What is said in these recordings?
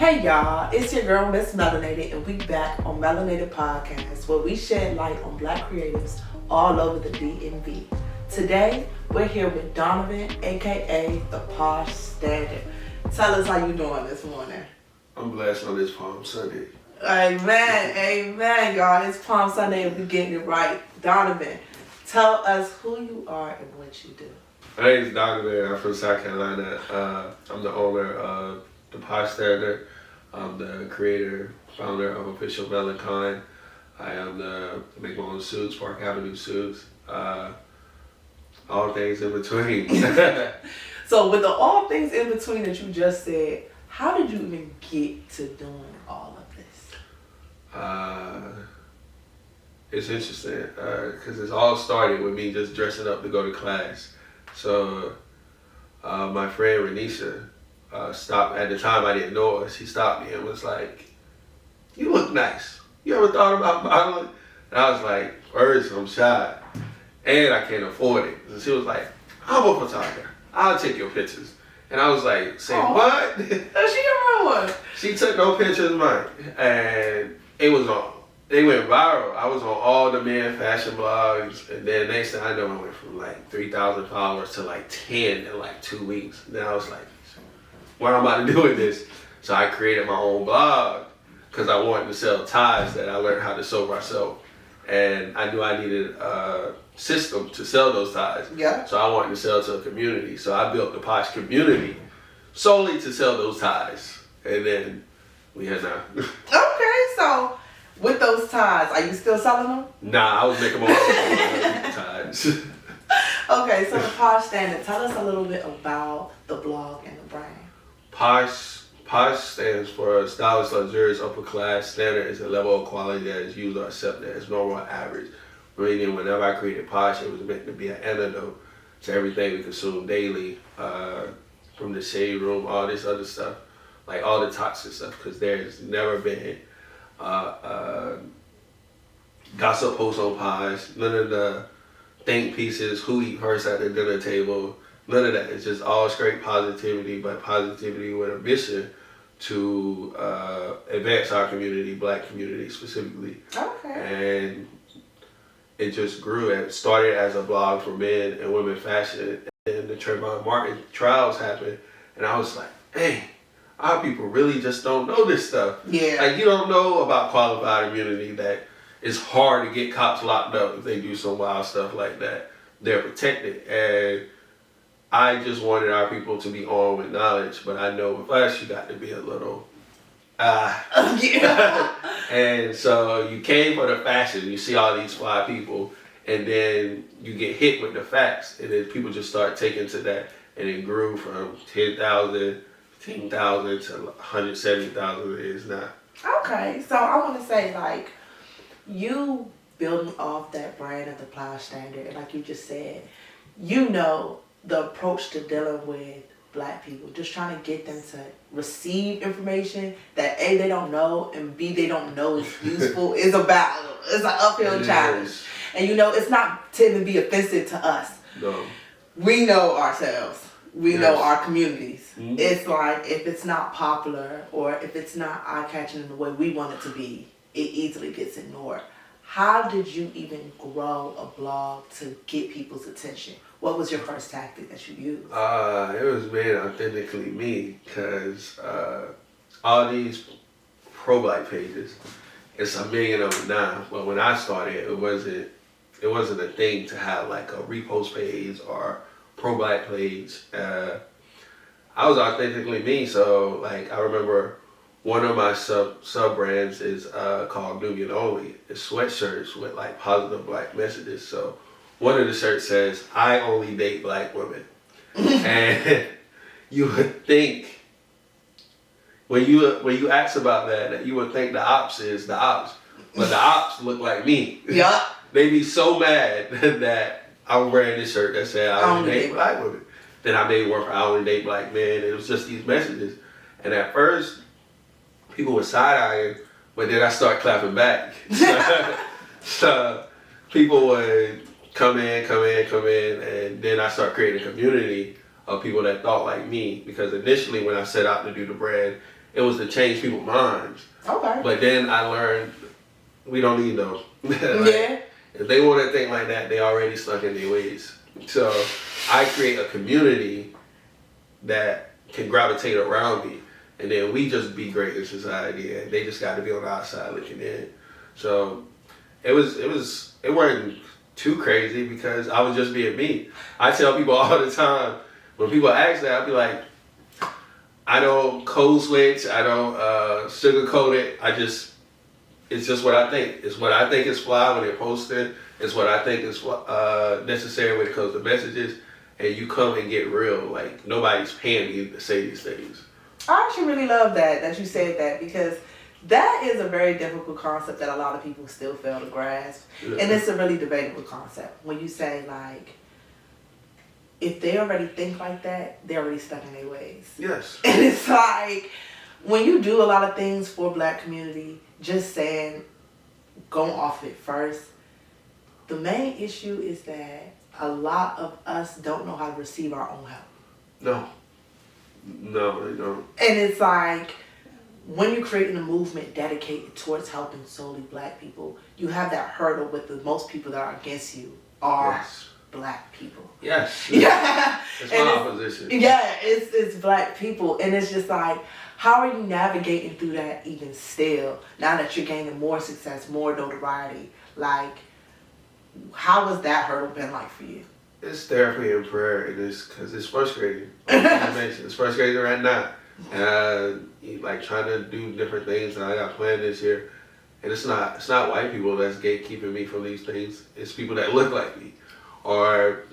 Hey y'all, it's your girl Miss Melanated, and we back on Melanated Podcast, where we shed light on Black creatives all over the DMV. Today, we're here with Donovan, aka the Posh Standard. Tell us how you doing this morning. I'm blessed on this Palm Sunday. Amen, y'all. It's Palm Sunday and we getting it right. Donovan, tell us who you are and what you do. My name is Donovan. I'm from South Carolina. I'm the owner of the Posh Standard. I'm the creator, founder of official Melanin Con. I am make my own suits, Park Avenue suits. All things in between. So with the all things in between that you just said, how did you even get to doing all of this? It's interesting because it's all started with me just dressing up to go to class. So my friend Renisha stopped, at the time I didn't know her, she stopped me and was like, "You look nice. You ever thought about modeling?" And I was like, first, I'm shy and I can't afford it. And she was like, "I'm a photographer. I'll take your pictures." And I was like, "Say what?" She a real one. She took no pictures of mine, and they went viral. I was on all the men fashion blogs, and then next thing I know, I went from like 3,000 followers to like 10 in like 2 weeks. Then I was like, what am I about to do with this? So I created my own blog because I wanted to sell ties that I learned how to sew myself, and I knew I needed a system to sell those ties. Yeah. So I wanted to sell to a community. So I built the Posh community solely to sell those ties, and then we had now. Okay, so with those ties, are you still selling them? Nah, I was making my own ties. Okay, so the Posh Standard, tell us a little bit about the blog and the brand. Posh stands for stylish, luxurious, upper class. Standard is a level of quality that is used or accepted as normal or average. Meaning, whenever I created Posh, it was meant to be an antidote to everything we consume daily, from the shade room, all this other stuff, like all the toxic stuff, because there's never been gossip posts on Posh, none of the think pieces, who eat first at the dinner table, none of that. It's just all straight positivity, but positivity with a mission to advance our community, Black community specifically. Okay. And it just grew. It started as a blog for men and women fashion, and the Trayvon Martin trials happened, and I was like, dang, our people really just don't know this stuff. Yeah. Like, you don't know about qualified immunity, that it's hard to get cops locked up if they do some wild stuff like that. They're protected, and I just wanted our people to be armed with knowledge, but I know with us, you got to be a little, yeah. And so you came for the fashion, you see all these fly people, and then you get hit with the facts, and then people just start taking to that, and it grew from 10,000, 15,000 to 170,000 it is now. Okay, so I want to say, like, you building off that brand of the Posh Standard, and like you just said, you know the approach to dealing with Black people, just trying to get them to receive information that A, they don't know, and B, they don't know is useful, is a battle. It's an uphill challenge. And you know, it's not to even be offensive to us. No. We know ourselves. We know our communities. Mm-hmm. It's like, if it's not popular or if it's not eye-catching in the way we want it to be, it easily gets ignored. How did you even grow a blog to get people's attention? What was your first tactic that you used? It was being authentically me, because all these pro-Black pages, it's a million of them now. But when I started, it wasn't a thing to have like a repost page or pro-Black page. I was authentically me, so like I remember one of my sub brands is called Nubian Only. It's sweatshirts with like positive Black messages. So one of the shirts says, "I only date Black women." And you would think, when you ask about that you would think the ops is the ops. But the ops look like me. Yeah. They be so mad that I'm wearing this shirt that said, "I only date Black women." Then I made one for "I only date Black men." It was just these messages. And at first, people were side-eyeing, but then I start clapping back. So people would come in, and then I start creating a community of people that thought like me. Because initially when I set out to do the brand, It was to change people's minds. Okay. But then I learned we don't need those. Yeah. If they want to think like that, they already stuck in their ways. So I create a community that can gravitate around me, and then we just be great in society, and they just got to be on the outside looking in. So it wasn't too crazy because I was just being me. I tell people all the time, when people ask that, I'll be like, I don't code switch, I don't sugarcoat it. It's just what I think. It's what I think is fly when they're posted. It's what I think is necessary when it comes to messages. And you come and get real. Like, nobody's paying you to say these things. I actually really love that you said that, because that is a very difficult concept that a lot of people still fail to grasp. Yeah. And it's a really debatable concept. When you say, like, if they already think like that, they're already stuck in their ways. Yes. And it's like, when you do a lot of things for Black community, just saying, going off it first, the main issue is that a lot of us don't know how to receive our own help. No, they don't. And it's like, when you're creating a movement dedicated towards helping solely Black people, you have that hurdle with the most people that are against you are Black people. Yes. Yeah. It's my opposition. Yeah, it's Black people. And it's just like, how are you navigating through that even still, now that you're gaining more success, more notoriety? Like, how has that hurdle been like for you? It's therapy and prayer, and because it's frustrating. It's frustrating right now. Like trying to do different things that I got planned this year, and it's not white people that's gatekeeping me from these things. It's people that look like me. Or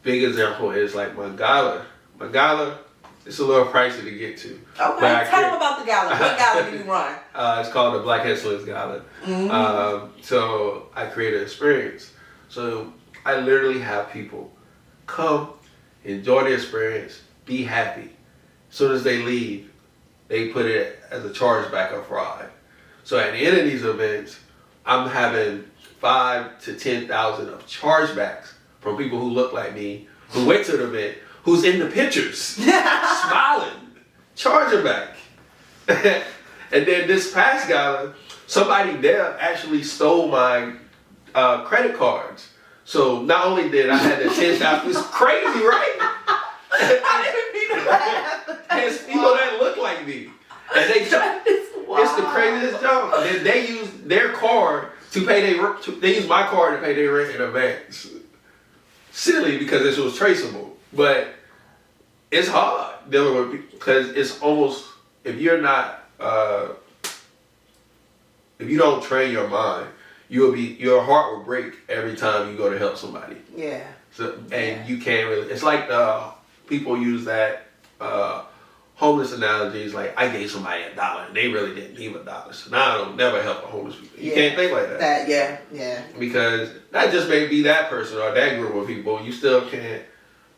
big example is like my gala. My gala, it's a little pricey to get to. Okay, tell them about the gala. What gala do you run? It's called the Black Excellence Gala. Mm-hmm. So I create an experience. So I literally have people come, enjoy the experience, be happy. As soon as they leave, they put it as a chargeback of fraud. So at the end of these events, I'm having 5,000 to 10,000 of chargebacks from people who look like me, who went to the event, who's in the pictures, smiling, charge them back. And then this past gala, somebody there actually stole my credit cards. So not only did I have the 10,000, it's crazy, right? I didn't mean to laugh. There's people that look like me. And it's the craziest job. And they use their card to pay they use my card to pay their rent in advance. Silly because this was traceable. But it's hard dealing with people because it's almost, if you're not, if you don't train your mind, your heart will break every time you go to help somebody. Yeah. So, and you can't really, it's like people use that homeless analogies, like I gave somebody $1 and they really didn't need $1. So now I don't never help a homeless people. You can't think like that. Yeah. Because that just may be that person or that group of people. You still can't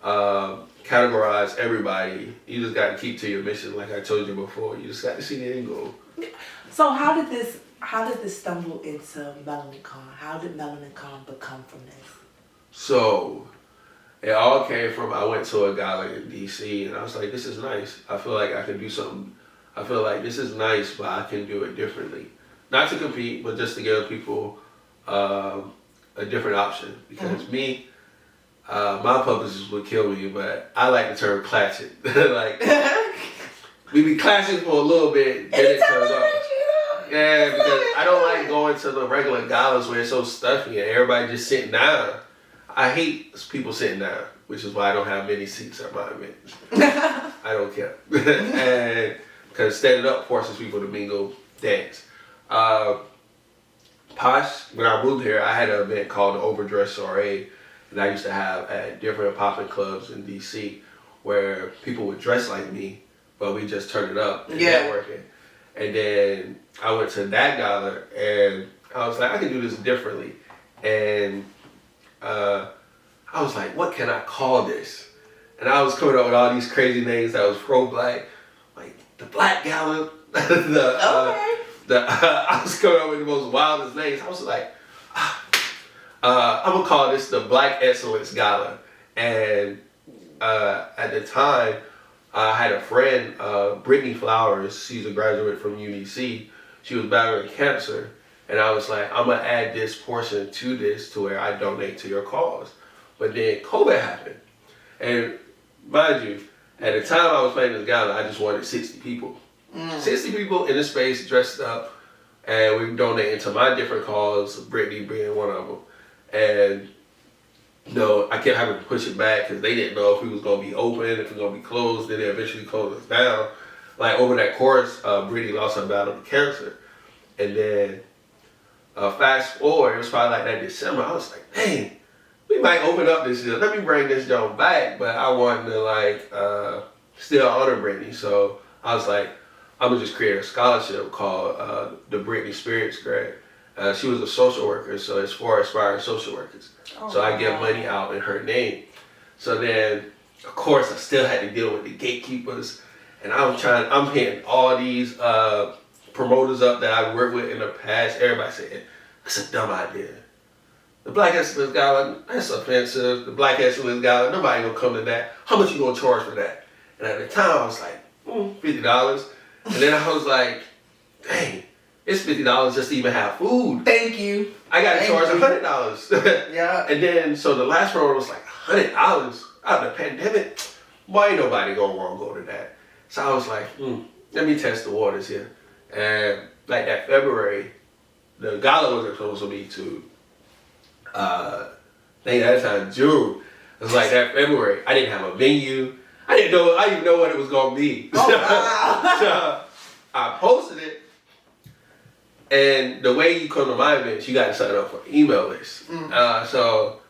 categorize everybody. You just got to keep to your mission, like I told you before. You just got to see the end goal. So how did this stumble into Melanin Con? How did Melanin Con become from this? So it all came from, I went to a gala in DC and I was like, this is nice. I feel like I can do something. I feel like this is nice, but I can do it differently. Not to compete, but just to give people a different option. Because me, my publicists would kill me, but I like the term classic. Like, we be classic for a little bit, then it turns off. Yeah, because I don't like going to the regular galas where it's so stuffy and everybody just sitting down. I hate people sitting down, which is why I don't have many seats at my events. I don't care. And because standing up forces people to mingle, dance. Posh, when I moved here, I had an event called the Overdressed Soiree, and I used to have at different popping clubs in DC where people would dress like me, but we just turn it up and networking. And then I went to that gala, and I was like, I can do this differently. And I was like, what can I call this? And I was coming up with all these crazy names that was pro-Black, like the Black Gala. I was coming up with the most wildest names. I was like, I'm gonna call this the Black Excellence Gala. And at the time, I had a friend, Brittany Flowers. She's a graduate from UNC. She was battling cancer, and I was like, I'm gonna add this portion to this to where I donate to your cause. But then COVID happened, and mind you, at the time I was planning this gala, I just wanted 60 people. 60 people in the space dressed up, and we were donating to my different cause, Brittany being one of them. And I kept having to push it back because they didn't know if we was going to be open, if it was going to be closed. Then they eventually closed us down. Like over that course, Brittany lost her battle to cancer. And then fast forward, it was probably like that December. I was like, dang, we might open up this year. Let me bring this joint back. But I wanted to still honor Brittany. So I was like, I'm going to just create a scholarship called the Brittany Spirits Grant. She was a social worker, so it's for aspiring social workers. So I give money out in her name. So then, of course, I still had to deal with the gatekeepers. And I'm hitting all these promoters up that I worked with in the past. Everybody said, that's a dumb idea. The Black Excellence Gala, that's offensive. The Black Excellence Gala, nobody gonna come to that. How much you gonna charge for that? And at the time, I was like, $50. And then I was like, dang, it's $50 just to even have food. Thank you. I got to charge $100. Yeah. And then, so the last promo was like $100 out of the pandemic. Why ain't nobody gonna want to go to that? So I was like, let me test the waters here. And like that February, the gala wasn't supposed to be to, I think at that time, June. It was like that February. I didn't have a venue. I didn't even know what it was gonna be. Oh, wow. So I posted it, and the way you come to my events, you got to sign up for an email list. So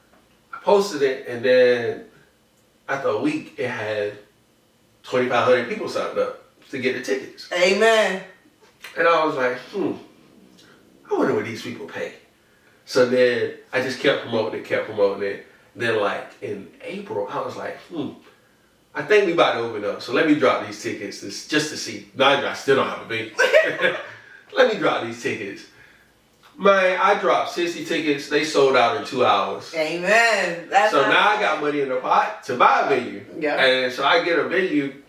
I posted it, and then after a week, it had 2,500 people signed up to get the tickets. Amen. And I was like, I wonder what these people pay. So then I just kept promoting it. Then like in April, I was like, I think we about to open up. So let me drop these tickets just to see. No, I still don't have a venue. Let me drop these tickets. Man, I dropped 60 tickets. They sold out in 2 hours. Amen. So now I got money in the pot to buy a venue. Yeah. And so I get a venue,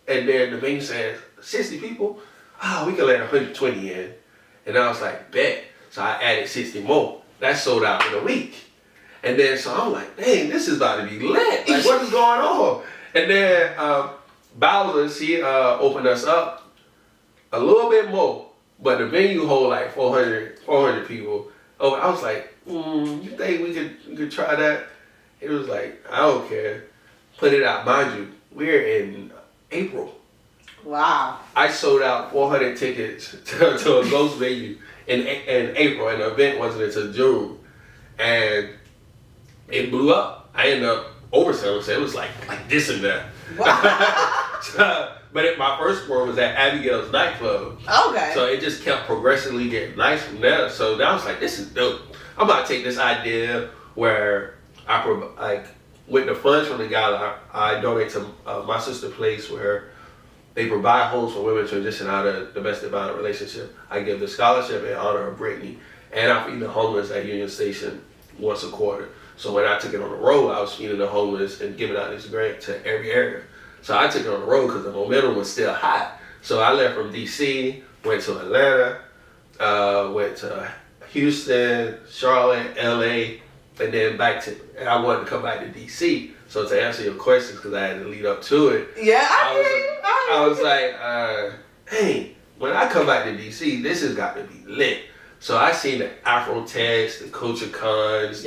and then the venue says, 60 people? We can let 120 in. And I was like, bet. So I added 60 more. That sold out in a week. And then so I'm like, dang, this is about to be lit. Like, what is going on? And then Bowser, she opened us up a little bit more. But the venue hold like 400 people. Oh, I was like, you think we could try that? It was like, I don't care. Put it out. Mind you, we're in April. Wow. I sold out 400 tickets to a ghost venue in April, and the event wasn't until June. And it blew up. I ended up overselling, so it was like this and that. Wow. But my first one was at Abigail's nightclub. Okay. So it just kept progressively getting nice from there. So now I was like, this is dope. I'm about to take this idea where with the funds from the gala, I donate to my sister place where they provide homes for women transition out of domestic violent relationship. I give the scholarship in honor of Brittany, and I feed the homeless at Union Station once a quarter. So when I took it on the road, I was feeding the homeless and giving out this grant to every area. So I took it on the road because the momentum was still hot. So I left from DC, went to Atlanta, went to Houston, Charlotte, LA, and then and I wanted to come back to DC. So to answer your questions, because I had to lead up to it. Yeah, I was like, hey, when I come back to DC, this has got to be lit. So I seen the Afro Text, the Culture Cons,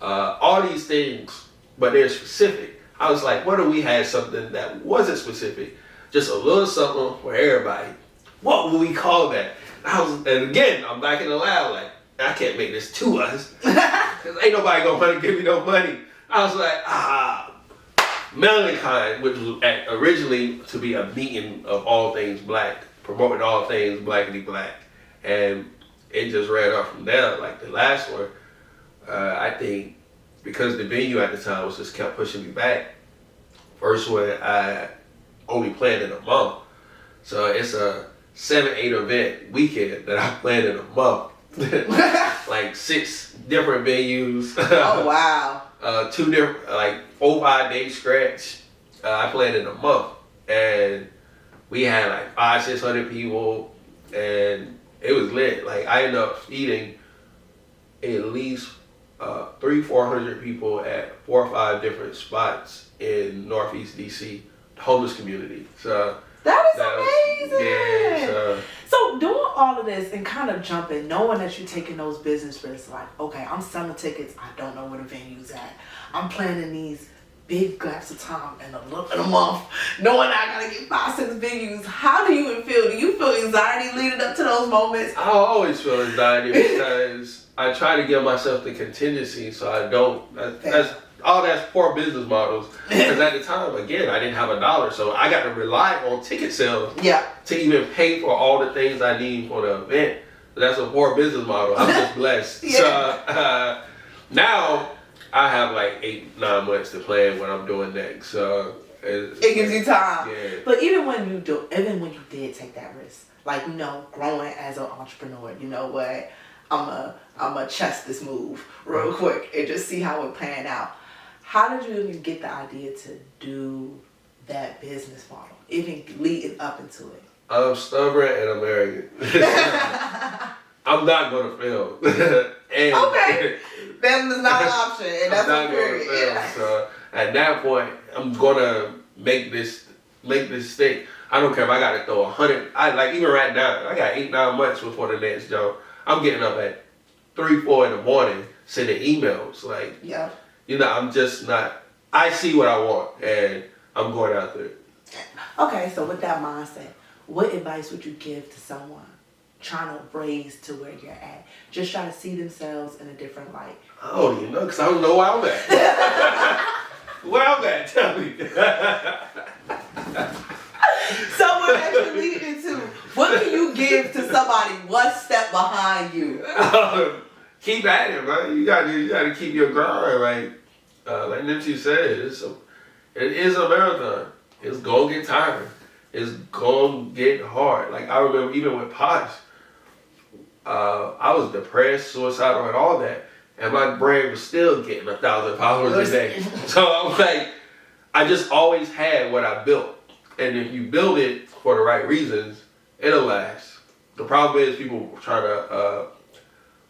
all these things, but they're specific. I was like, what if we had something that wasn't specific? Just a little something for everybody. What would we call that? And again, I'm back in the lab like, I can't make this to us. Because ain't nobody gonna want to give me no money. I was like, Melanin Con, which was originally to be a meeting of all things black, promoting all things blackity black. And it just ran off from there. Like the last one, I think, because the venue at the time was just kept pushing me back. First one, I only planned in a month. So it's a 7-8 event weekend that I planned in a month. Like 6 different venues. Oh, wow. 2 different, 4-5 day stretch. I planned in a month. we had like 500-600 people, and it was lit. Like I ended up feeding at least 300-400 people at 4 or 5 different spots in Northeast DC, the homeless community. So that is amazing. Yeah. So doing all of this and kind of jumping, knowing that you're taking those business risks, like, okay, I'm selling tickets, I don't know where the venue's at. I'm planning these big gaps of time in a month, knowing I gotta get 5-6 venues. How do you feel? Do you feel anxiety leading up to those moments? I always feel anxiety because I try to give myself the contingency so I don't. That's poor business models. Because at the time, again, I didn't have $1, so I got to rely on ticket sales to even pay for all the things I need for the event. That's a poor business model. I'm just blessed. So now I have like 8-9 months to plan what I'm doing next. So it gives you time. Yeah. But even when you did take that risk, like, you know, growing as an entrepreneur, you know what, I'm a chest this move real quick and just see how it pan out. How did you even get the idea to do that business model, even leading up into it? I'm stubborn and I'm arrogant. I'm not gonna fail. And okay, that is not an option, and that's not period. gonna fail. So at that point, I'm gonna make this thing. I don't care if I gotta throw 100. Even right now, I got 8-9 months before the next job. I'm getting up at 3-4 in the morning sending emails. Like, you know, I'm just not. I see what I want, and I'm going out there. Okay, so with that mindset, what advice would you give to someone trying to raise to where you're at? Just try to see themselves in a different light. I don't even know, because I don't know where I'm at. Where I'm at, tell me. So what that should lead into, what can you give to somebody one step behind you? Keep at it, man. You gotta keep your grind. Like Nipsey said, it is a marathon. It's gonna get tiring. It's gonna get hard. Like I remember even with Posh, I was depressed, suicidal, and all that, and my brain was still getting 1,000 followers a day. So I'm like, I just always had what I built, and if you build it for the right reasons, it'll last. The problem is people try to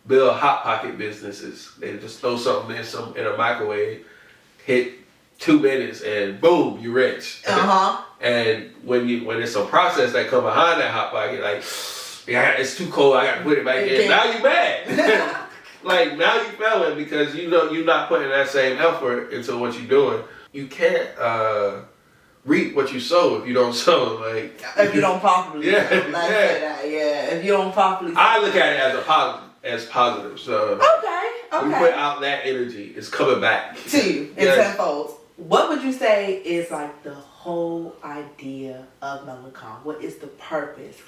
build hot pocket businesses. They just throw something in a microwave, hit 2 minutes, and boom, you're rich. And when it's a process that come behind that hot pocket, like, yeah, it's too cold, I gotta put it back in. Now you mad. Like now you failing because you know you're not putting that same effort into what you're doing. You can't reap what you sow if you don't sow. Like if you don't properly. If you don't properly. I look at it as positive. So okay. We put out that energy, it's coming back to you in tenfold. What would you say is like the whole idea of Melanin Con? What is the purpose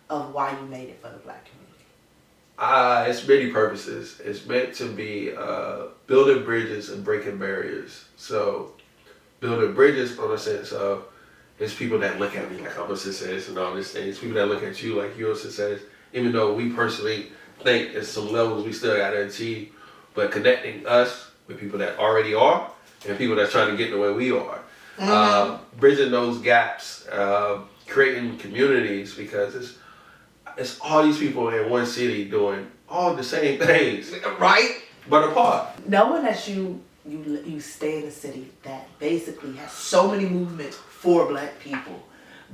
of why you made it for the Black community? It's many purposes. It's meant to be building bridges and breaking barriers. So building bridges on a sense of it's people that look at me like I'm a success and all these things. People that look at you like you're a success, even though we personally think at some levels we still got to achieve. But connecting us with people that already are and people that's trying to get the way we are. Bridging those gaps, creating communities because it's all these people in one city doing all the same things. Right? But apart. Knowing that you stay in a city that basically has so many movements for Black people,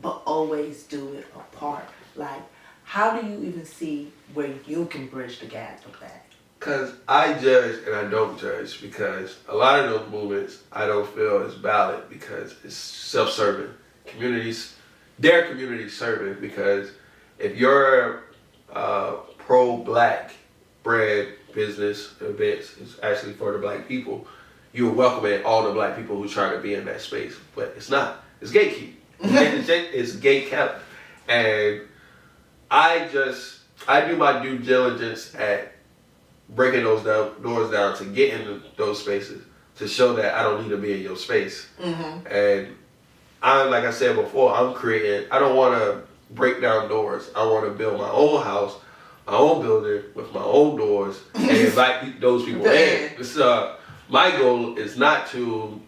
but always do it apart. Like, how do you even see where you can bridge the gap of that? Because I judge and I don't judge because a lot of those movements I don't feel is valid because it's self-serving. Their community serving because if you're pro-Black brand business events is actually for the Black people, you're welcoming all the Black people who try to be in that space. But it's not. It's gatekeep. It's gate kept. And I do my due diligence at breaking those doors down to get into those spaces to show that I don't need to be in your space. And like I said before, I don't want to break down doors. I want to build my own house, my own building with my own doors and invite those people in. My goal is not to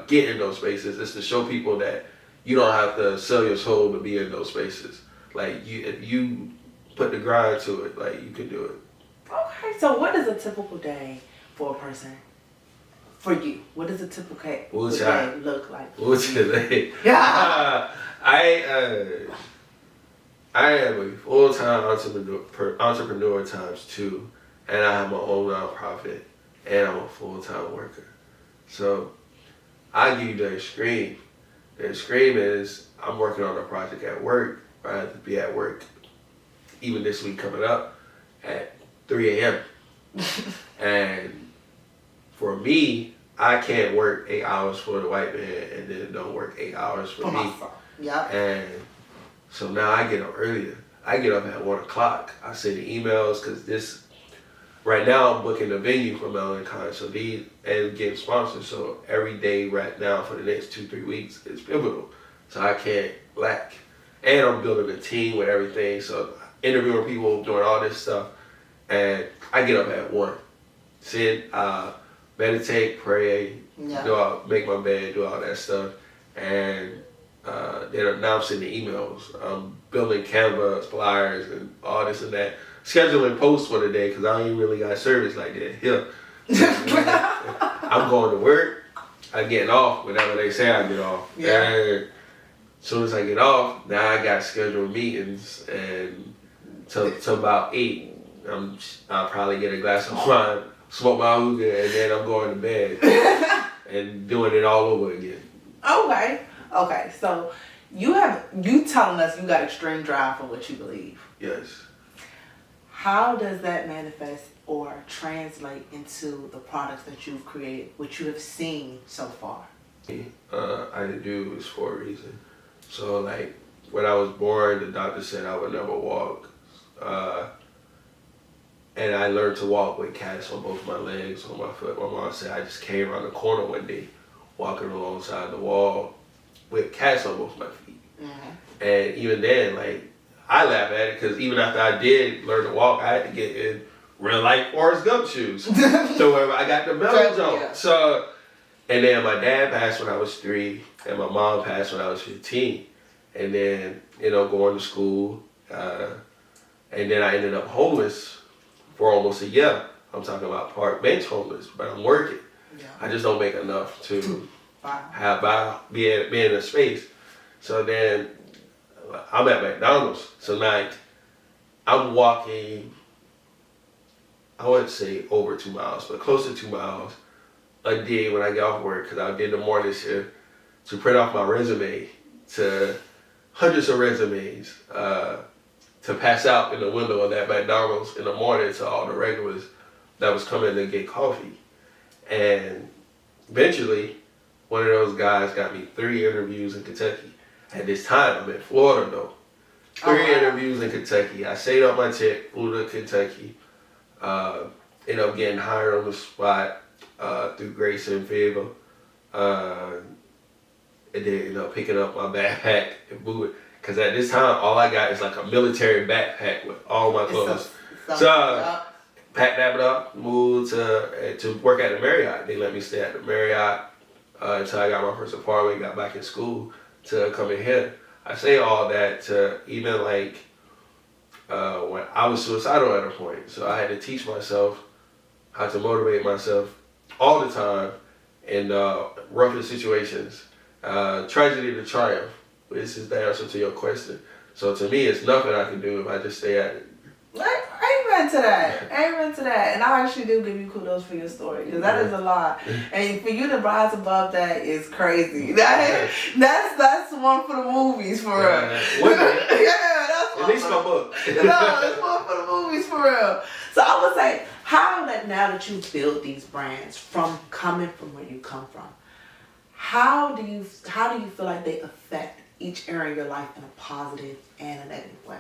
get in those spaces. It's to show people that you don't have to sell your soul to be in those spaces. Like if you put the grind to it, like you can do it. Okay, so what is a typical day for a person? For you, what does a typical day look like? What's your day? Yeah. I am a full-time entrepreneur times 2, and I have my own nonprofit, and I'm a full-time worker. So I give you the extreme. The extreme is I'm working on a project at work. I have to be at work, even this week coming up, at 3 a.m. And for me, I can't work 8 hours for the white man and then don't work 8 hours for me. Yeah. And so now I get up earlier. I get up at 1 o'clock. I send the emails because right now I'm booking a venue for Melanin Con, and getting sponsors. So every day right now for the next 2-3 weeks is pivotal. So I can't lack. And I'm building a team with everything. So interviewing people, doing all this stuff. And I get up at 1. Sit, meditate, pray, make my bed, do all that stuff. And then now I'm sending emails. I'm building Canva, flyers, and all this and that. Scheduling posts for the day because I ain't really got service like that here. I'm going to work. I'm getting off whenever they say I get off. Yeah. And as soon as I get off, now I got scheduled meetings, and till about 8, I'll probably get a glass of wine, smoke my hookah, and then I'm going to bed and doing it all over again. Okay. So you telling us you got extreme drive for what you believe. Yes. How does that manifest or translate into the products that you've created, which you have seen so far? I do is for a reason. So like when I was born, the doctor said I would never walk. And I learned to walk with casts on both my legs, on my foot. My mom said I just came around the corner one day, walking alongside the wall with casts on both my feet. Mm-hmm. And even then, like, I laugh at it because even after I did learn to walk, I had to get in real life Forrest Gump shoes. So where I got the bells on. Yeah. So, and then my dad passed when I was 3, and my mom passed when I was 15. And then, going to school, and then I ended up homeless for almost a year. I'm talking about park bench homeless, but I'm working. Yeah. I just don't make enough to be in a space. So then I'm at McDonald's. So now I'm walking, I wouldn't say over 2 miles, but close to 2 miles a day when I get off work, because I did the morning shift, to print off my resume to hundreds of resumes, to pass out in the window of that McDonald's in the morning to all the regulars that was coming to get coffee. And eventually, one of those guys got me 3 interviews in Kentucky. At this time, I'm in Florida though. 3 interviews in Kentucky. I saved up my check, flew to Kentucky, ended up getting hired on the spot through grace and favor. And then ended up picking up my backpack and moving. Because at this time, all I got is like a military backpack with all my clothes. So packed that up, moved to work at the Marriott. They let me stay at the Marriott until I got my first apartment, got back in school to come in here. I say all that to even like when I was suicidal at a point. So I had to teach myself how to motivate myself all the time in roughest situations. Tragedy to triumph. This is the answer to your question. So to me, it's nothing I can do if I just stay at it. Amen to that. And I actually do give you kudos for your story, because that is a lot. And for you to rise above that is crazy. That's one for the movies, for real. That's one. At least my book. No, that's one for the movies, for real. So I would say, now that you build these brands from coming from where you come from, how do you feel like they affect each area of your life in a positive and a negative way?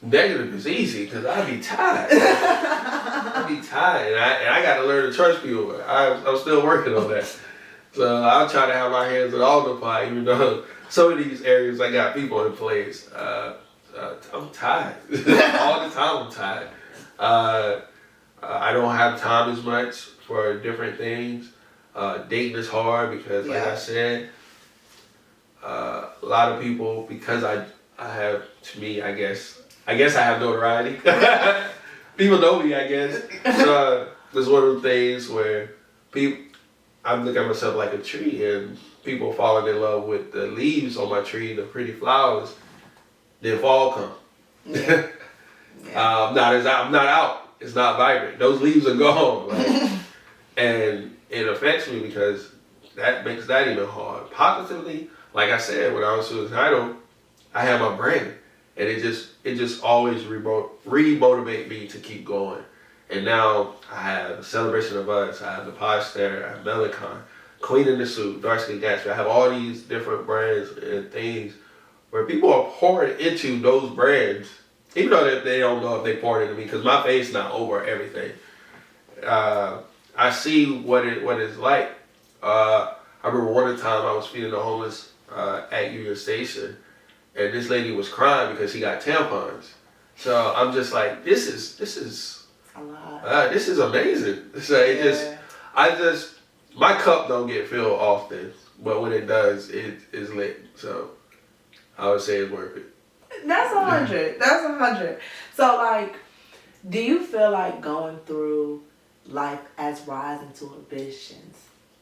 Negative is easy because I'd be tired. And I got to learn to trust people. I'm still working on that. So I'll try to have my hands in all the pie, even though some of these areas I got people in place. I'm tired. All the time I'm tired. I don't have time as much for different things. Dating is hard because, like I said, A lot of people, because I have, to me, I guess I have notoriety. People know me, I guess. So it's one of the things where I look at myself like a tree, and people falling in love with the leaves on my tree, the pretty flowers. Then fall come. Yeah. I'm not out. It's not vibrant. Those leaves are gone. Like, and it affects me because that makes that even hard. Positively, like I said, when I was suicidal, I had my brand, and it just always re-motivate me to keep going. And now I have a Celebration of Us, I have the Podster, I have Melanin Con, Queen in the Suit, Darcy Gatsby. I have all these different brands and things where people are pouring into those brands, even though they don't know if they poured into me, because my face not over everything. I see what it's like. I remember one time I was feeding the homeless at Union Station, and this lady was crying because she got tampons. So I'm just like, this is a lot. This is amazing. So my cup don't get filled often, but when it does, it is lit. So I would say it's worth it. That's 100. That's 100. So, like, do you feel like going through life as rising to ambitions,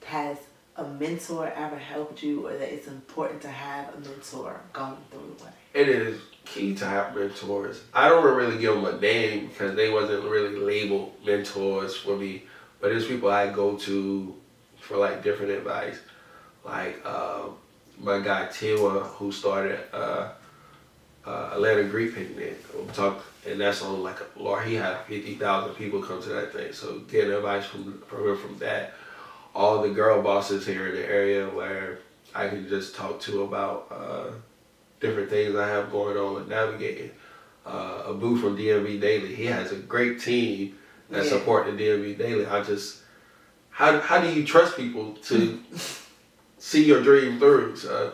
has a mentor ever helped you, or that it's important to have a mentor going through the way? It is key to have mentors. I don't really give them a name because they wasn't really labeled mentors for me, but it's people I go to for like different advice. Like my guy Tiwa, who started Atlanta Greek Picnic, and that's on like he had 50,000 people come to that thing. So getting advice from him from that. All the girl bosses here in the area where I can just talk to about different things I have going on with navigating. Abu from DMV Daily, he has a great team that support the DMV Daily. How do you trust people to see your dream through? So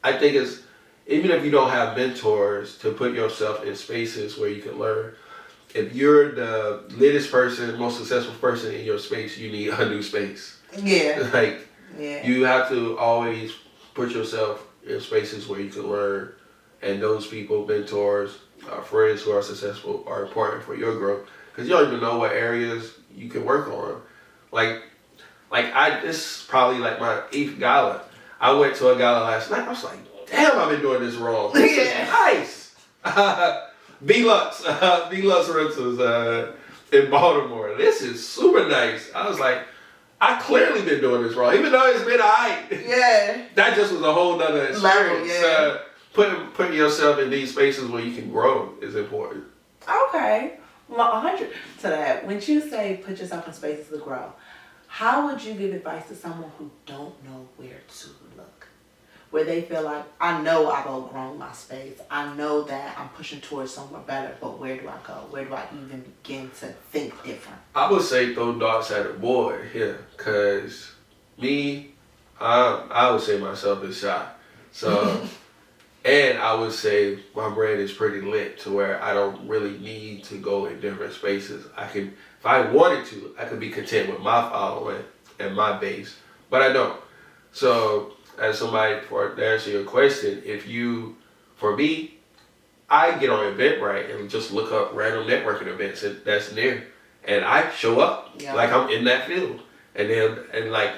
I think it's, even if you don't have mentors, to put yourself in spaces where you can learn. If you're the latest person, most successful person in your space, you need a new space. Yeah. You have to always put yourself in spaces where you can learn, and those people, mentors, friends who are successful, are important for your growth, because you don't even know what areas you can work on. This is probably like my 8th gala. I went to a gala last night. I was like, damn, I've been doing this wrong. This is nice. B-Lux Rentals in Baltimore. This is super nice. I was like, I clearly been doing this wrong, even though it's been alright. Yeah. That just was a whole nother experience. Level, Putting yourself in these spaces where you can grow is important. Okay. Well, 100 to that. When you say put yourself in spaces to grow, how would you give advice to someone who don't know where to look? Where they feel like, I know I've outgrown my space. I know that I'm pushing towards somewhere better, but where do I go? Where do I even begin to think different? I would say throw darts at a board here, because me, I would say myself is shy. So, and I would say my brand is pretty lit to where I don't really need to go in different spaces. If I wanted to, I could be content with my following and my base, but I don't. So, as somebody, to answer your question, for me, I get on Eventbrite and just look up random networking events that's near, and I show up like I'm in that field. And like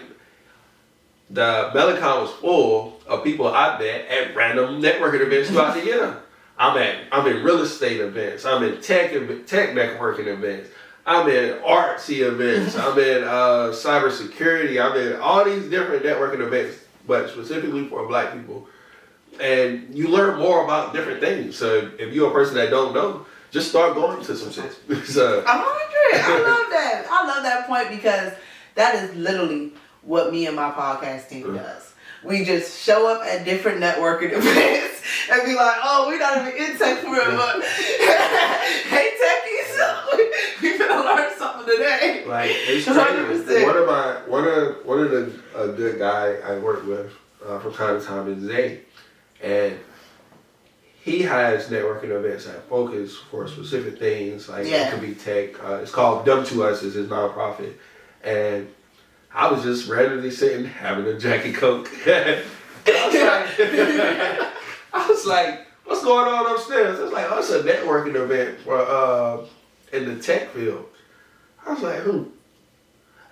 the Melanin Con was full of people I met at random networking events throughout the year. I'm in real estate events. I'm in tech networking events. I'm in artsy events. I'm in cybersecurity. I'm in all these different networking events, but specifically for Black people. And you learn more about different things. So if you're a person that don't know, just start going to some shit. So 100. I love that. I love that point, because that is literally what me and my podcast team does. We just show up at different networking events and be like, oh, we're not even in tech for it, but hey, techies, we're gonna learn something today. Like, it's crazy. One of the good guy I work with from time to time is Zay, and he has networking events that focus for specific things. Like it could be tech. It's called Dumb to Us, is his nonprofit, and I was just randomly sitting having a Jackie Coke. I was like, I was like, what's going on upstairs? It's like, oh, it's a networking event for in the tech field. I was like, who?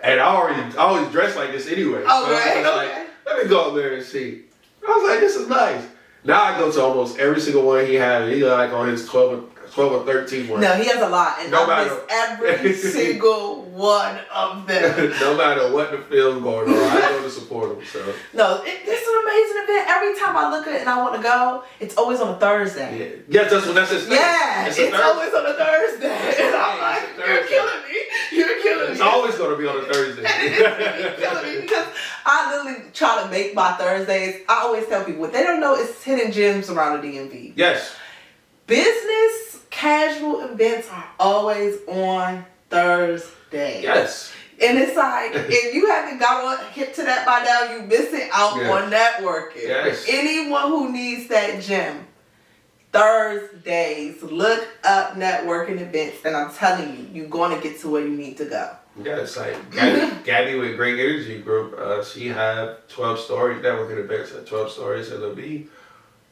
And I always dress like this anyway. So I was like, let me go up there and see. I was like, this is nice. Now I go to almost every single one he had. And he's like on his 12 or 13 one. No, he has a lot. And I miss every single one of them. No matter what the field's going on, I go to support him. So no, it's an amazing event. Every time I look at it and I want to go, it's always on a Thursday. Yeah. Yes, that's his thing. Yeah, it's always on a Thursday. And I'm like, you're killing me. You're killing me. It's always going to be on a Thursday. You're killing me because I literally try to make my Thursdays. I always tell people, what they don't know is hidden gems around the DMV. Yes. Business casual events are always on Thursday. Yes. And it's like, if you haven't got hip to that by now, you missing out on networking. Yes. For anyone who needs that gym, Thursdays, look up networking events, and I'm telling you, you're going to get to where you need to go. Yeah, it's like Gabby with Great Energy Group. She had 12 stories networking events at 12 stories, and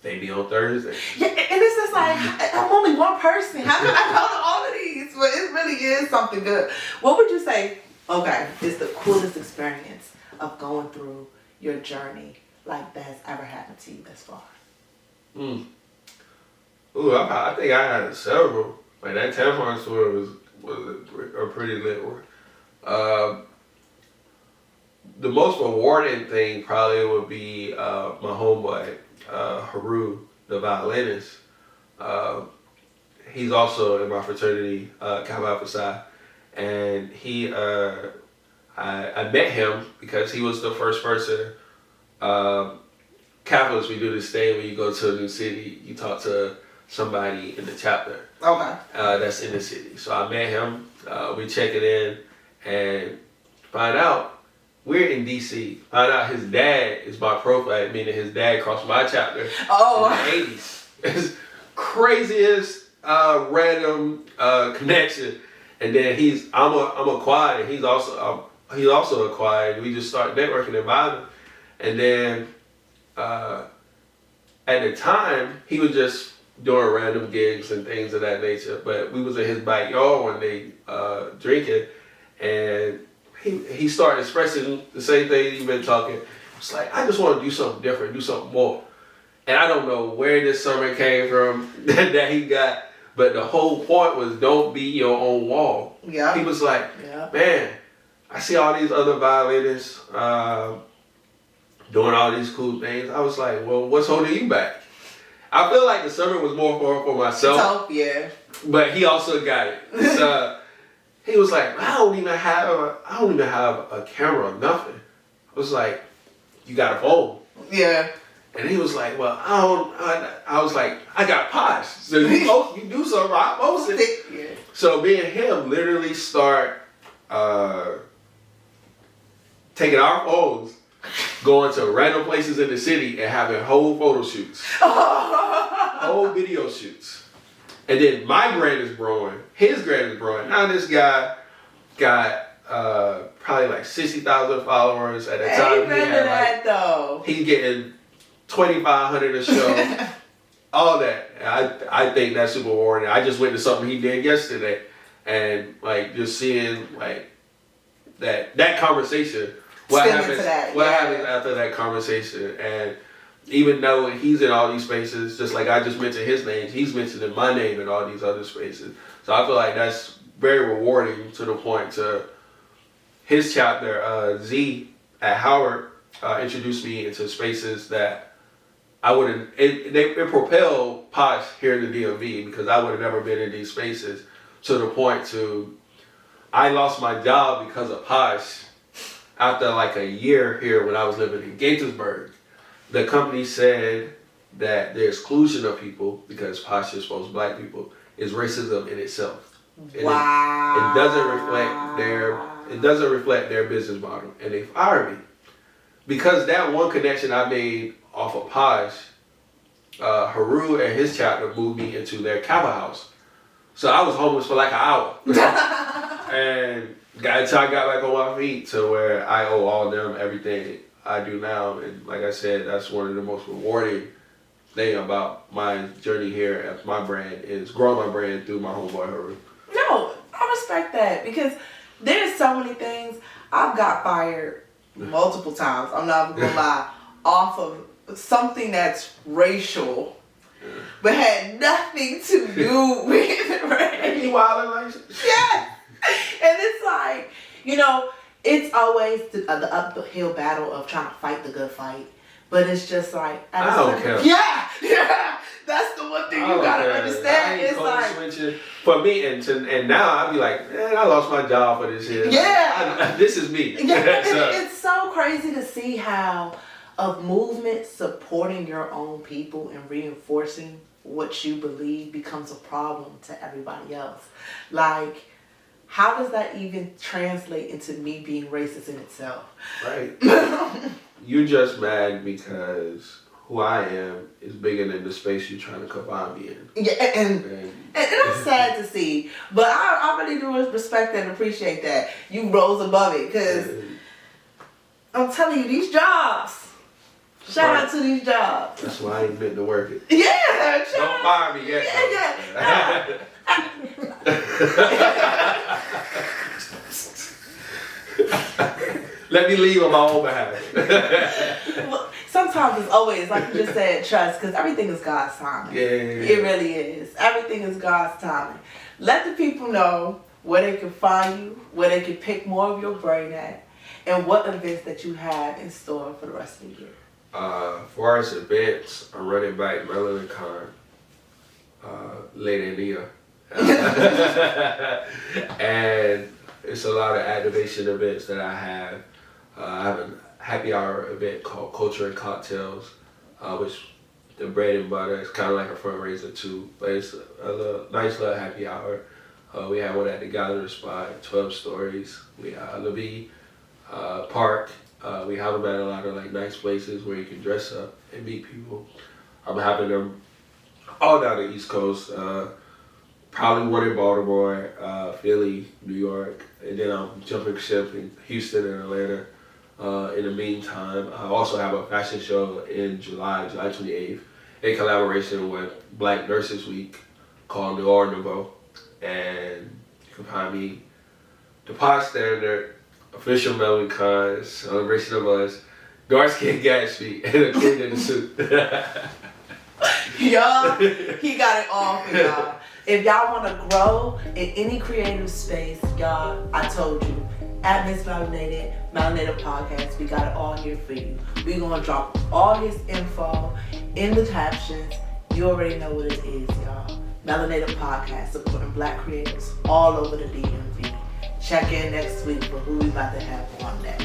they be on Thursday. Yeah, and it's just like, I'm only one person. How can I go to all of these? But it really is something good. What would you say, okay, is the coolest experience of going through your journey like that's ever happened to you thus far? Ooh, I think I had several. Like that tampon store was a pretty lit one. The most rewarding thing probably would be my homeboy, Haru, the violinist. He's also in my fraternity, Kappa Psi, and I met him because he was the first person. Capitalists, we do this thing when you go to a new city, you talk to somebody in the chapter. Okay. That's in the city. So I met him. We check it in and find out we're in DC. Find out his dad is my profile, meaning his dad crossed my chapter in the 80s. It's craziest random connection. And then I'm a quad, and he's also a quad. We just start networking and vibing. And then at the time, he was just doing random gigs and things of that nature. But we was in his backyard one day drinking, and he started expressing the same thing he'd been talking. It's like, I just want to do something different, do something more. And I don't know where this sermon came from that he got, but the whole point was don't be your own wall. Yeah. He was like, man, I see all these other violinists doing all these cool things. I was like, well, what's holding you back? I feel like the sermon was more for myself. Yeah. But he also got it. So he was like, I don't even have a camera or nothing. I was like, you got a phone? Yeah. And he was like, well, I was like, I got pods. So you do something, I post it. Yeah. So me and him literally start taking our phones, going to random places in the city and having whole photo shoots, whole video shoots. And then my brand is growing, his brand is growing. Now this guy got probably like 60,000 followers at the time. Amen to that though. He's getting 2,500 a show, all that. I think that's super rewarding. I just went to something he did yesterday, and like just seeing like that conversation. What happens after that conversation? And even though he's in all these spaces, just like I just mentioned his name, he's mentioning my name in all these other spaces. So I feel like that's very rewarding to the point to his chapter, Z at Howard, introduced me into spaces that I wouldn't, it propelled Posh here in the DMV because I would have never been in these spaces to the point to, I lost my job because of Posh after like a year here when I was living in Gaithersburg. The company said that the exclusion of people, because Posh exposed black people, is racism in itself. And wow. It doesn't reflect their business model. And they fired me. Because that one connection I made off of Posh, Haru and his chapter moved me into their Kappa house. So I was homeless for like an hour. And until I got back on my feet to where I owe all them everything. I do now. And like I said, that's one of the most rewarding thing about my journey here at my brand is growing my brand through my homeboy Haru. No, I respect that because there's so many things. I've got fired multiple times, I'm not gonna lie, off of something that's racial, but had nothing to do with race. You wildin' like Yes! And it's like, you know, it's always the uphill battle of trying to fight the good fight. But it's just like, I don't care. Yeah, that's the one thing you gotta understand. It's like switching. For me, and now I'd be like, man, I lost my job for this here. Yeah, this is me. Yeah, it's so crazy to see how a movement supporting your own people and reinforcing what you believe becomes a problem to everybody else. Like, how does that even translate into me being racist in itself? Right. You just mad because who I am is bigger than the space you're trying to confine me in. Yeah, and that's sad to see. But I really do respect and appreciate that. You rose above it because I'm telling you, these jobs. Shout out to these jobs. That's why I ain't been to work it. Yeah, don't fire me yet. Let me leave on my own behalf. Well, sometimes it's always, like you just said, trust, because everything is God's timing. Yeah. It really is. Everything is God's timing. Let the people know where they can find you, where they can pick more of your brain at, and what events that you have in store for the rest of the year. For our events, I'm running back Melanin Con later in the year. And it's a lot of activation events that I have. I have a happy hour event called Culture and Cocktails, which the bread and butter is kind of like a fundraiser too, but it's a nice little happy hour. We have one at the Gallery Spot, 12 Stories. We have Levy Park. We have them at a lot of like nice places where you can dress up and meet people. I'm having them all down the East Coast. Probably one in Baltimore, Philly, New York, and then I'm jumping ship in Houston and Atlanta. In the meantime, I also have a fashion show in July 28th, in collaboration with Black Nurses Week called Noir Nouveau. And you can find me, the Pod Standard, official Melanin Con, celebration of us, dark skin Gatsby, and a queen in the suit. Y'all, he got it all for y'all. If y'all want to grow in any creative space, y'all, I told you, at Miss Melanated Podcast, we got it all here for you. We're going to drop all his info in the captions. You already know what it is, y'all. Melanated Podcast, supporting Black creatives all over the DMV. Check in next week for who we about to have on next.